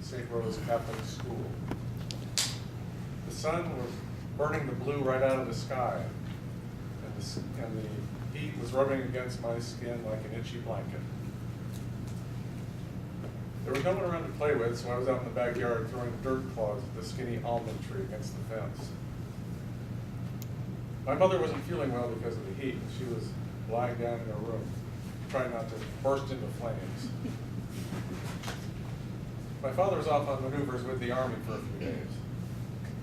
St. Rose Catholic School. The sun was burning the blue right out of the sky, and the heat was rubbing against my skin like an itchy blanket. There was no one around to play with, so I was out in the backyard throwing dirt clods at the skinny almond tree against the fence. My mother wasn't feeling well because of the heat, and she was lying down in her room, trying not to burst into flames. My father was off on maneuvers with the Army for a few days.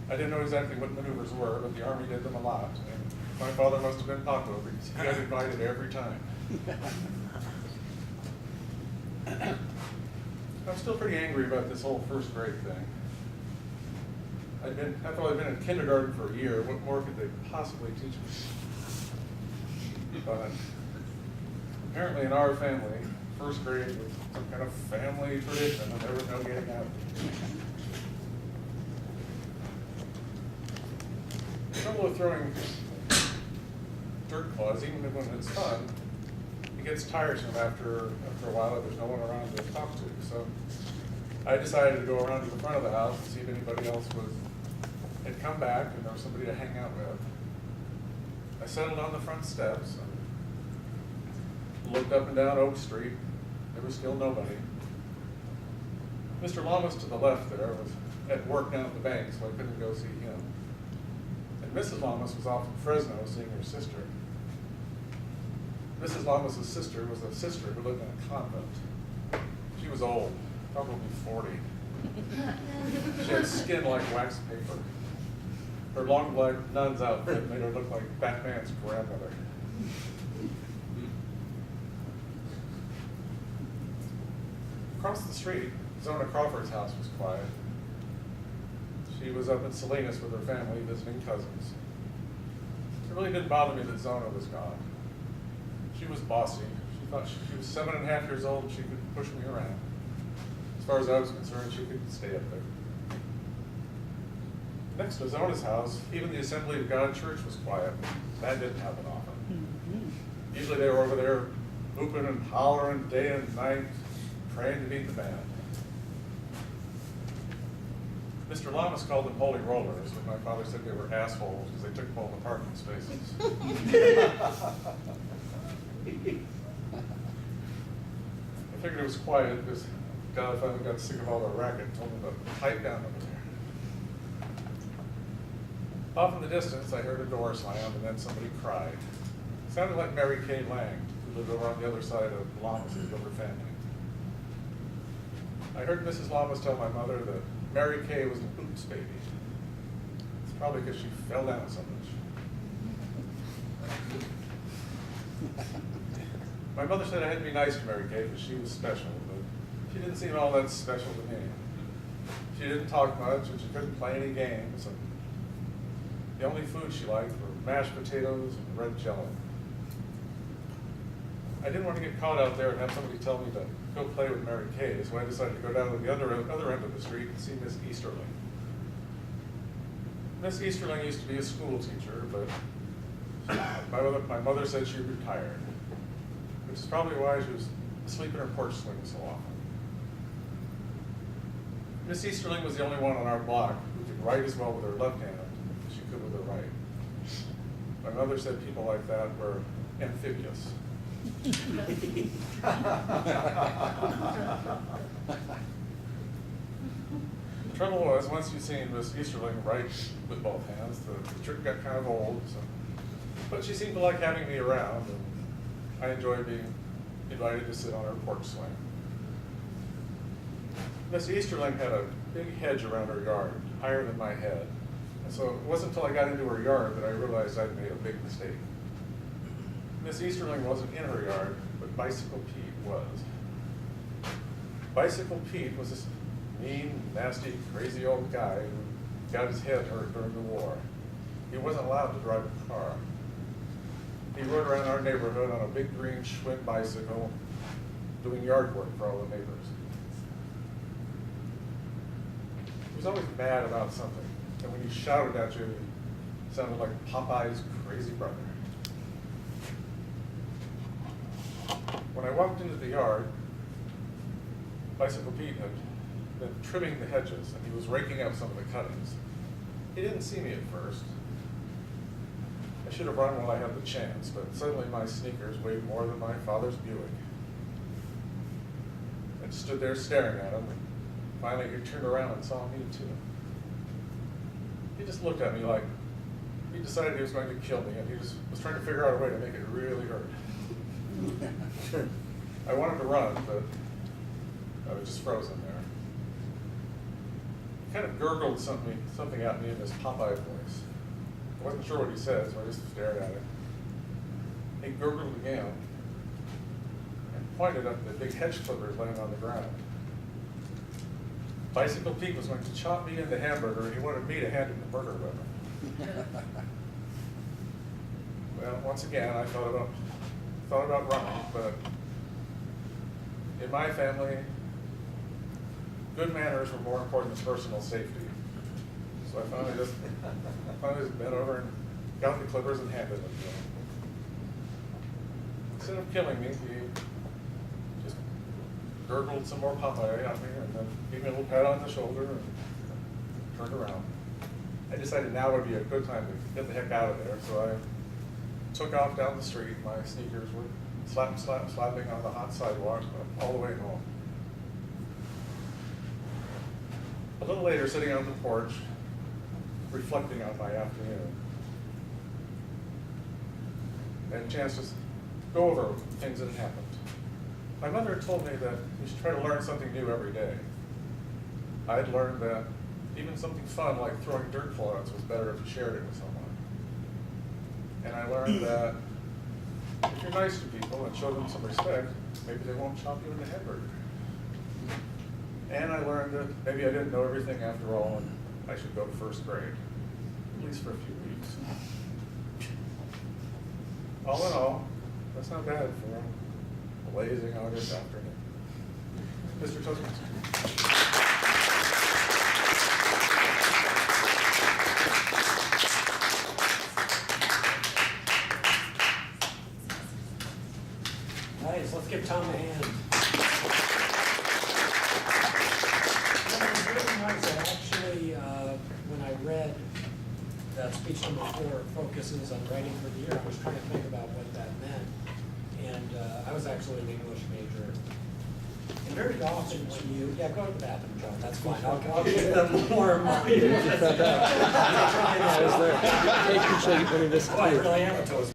I didn't know exactly what maneuvers were, but the Army did them a lot, and my father must have been Paco because he got invited every time. I'm still pretty angry about this whole first grade thing. After I'd been in kindergarten for a year, what more could they possibly teach me? But apparently in our family, first grade was some kind of family tradition, and there was no getting out. The trouble with throwing dirt clods, even when it's fun, it gets tiresome after a while if there's no one around to talk to. So I decided to go around to the front of the house and see if anybody else had come back and there was somebody to hang out with. I settled on the front steps and looked up and down Oak Street. There was still nobody. Mr. Lamas to the left there was at work down at the bank, so I couldn't go see him. And Mrs. Lamas was off in Fresno seeing her sister. Mrs. Lamas' sister was a sister who lived in a convent. She was old, probably 40. She had skin like wax paper. Her long black nun's outfit made her look like Batman's grandmother. Across the street, Zona Crawford's house was quiet. She was up in Salinas with her family visiting cousins. It really didn't bother me that Zona was gone. She was bossy. She thought she was 7.5 years old and she could push me around. As far as I was concerned, she could stay up there. Next to Zona's house, even the Assembly of God Church was quiet. That didn't happen often. Usually they were over there whooping and hollering day and night, praying to meet the band. Mr. Lamas called them holy rollers, but my father said they were assholes because they took up all the parking spaces. I figured it was quiet because God finally got sick of all the racket and told him to pipe down over there. Off in the distance, I heard a door slam and then somebody cried. It sounded like Mary Kay Lang, who lived over on the other side of Lamas' older family. I heard Mrs. Lamas tell my mother that Mary Kay was an oops baby. It's probably because she fell down so much. My mother said I had to be nice to Mary Kay because she was special, but she didn't seem all that special to me. She didn't talk much and she couldn't play any games. And the only food she liked were mashed potatoes and red jello. I didn't want to get caught out there and have somebody tell me to go play with Mary Kay, so I decided to go down to the other end of the street and see Miss Easterling. Miss Easterling used to be a school teacher, but my mother said she retired, which is probably why she was asleep in her porch swing so often. Miss Easterling was the only one on our block who could write as well with her left hand as she could with her right. My mother said people like that were amphibious. The trouble was, once you'd seen Miss Easterling write with both hands, the trick got kind of old. But she seemed to like having me around, and I enjoyed being invited to sit on her porch swing. Miss Easterling had a big hedge around her yard, higher than my head. And so it wasn't until I got into her yard that I realized I'd made a big mistake. Miss Easterling wasn't in her yard, but Bicycle Pete was. Bicycle Pete was this mean, nasty, crazy old guy who got his head hurt during the war. He wasn't allowed to drive a car. He rode around our neighborhood on a big green Schwinn bicycle, doing yard work for all the neighbors. He was always mad about something, and when he shouted at you, it sounded like Popeye's crazy brother. When I walked into the yard, Bicycle Pete had been trimming the hedges, and he was raking up some of the cuttings. He didn't see me at first. I should have run while I had the chance, but suddenly my sneakers weighed more than my father's Buick. I stood there staring at him, and finally he turned around and saw me too. He just looked at me like he decided he was going to kill me, and he was trying to figure out a way to make it really hurt. I wanted to run, but I was just frozen there. He kind of gurgled something at me in his Popeye voice. I wasn't sure what he said, so I just stared at him. He gurgled again and pointed up the big hedge clippers laying on the ground. Bicycle Pete was going to chop me into hamburger, and he wanted me to hand him the burger with him. Well, once again, I thought about running, but in my family, good manners were more important than personal safety. So I finally just bent over and got the clippers and handed them to him. Instead of killing me, he just gurgled some more Popeye at me and then gave me a little pat on the shoulder and turned around. I decided now would be a good time to get the heck out of there, so I took off down the street. My sneakers were slapping on the hot sidewalk all the way home. A little later, sitting on the porch, reflecting on my afternoon, I had a chance to go over things that had happened. My mother had told me that we should try to learn something new every day. I had learned that even something fun like throwing dirt clods was better if you shared it with someone. And I learned that if you're nice to people and show them some respect, maybe they won't chop you into hamburger. And I learned that maybe I didn't know everything after all, and I should go to first grade, at least for a few weeks. All in all, that's not bad for a blazing August afternoon. Mr. Toastmaster. Nice, let's give Tom a hand. It was really nice. I actually, when I read that speech number 4 focuses on writing for the year, I was trying to think about what that meant. And I was actually an English major. And very often when you, yeah, go to the bathroom, John, that's fine. I'll give them more money. I was there. Hey, appreciate you putting this Oh, I really am a toast.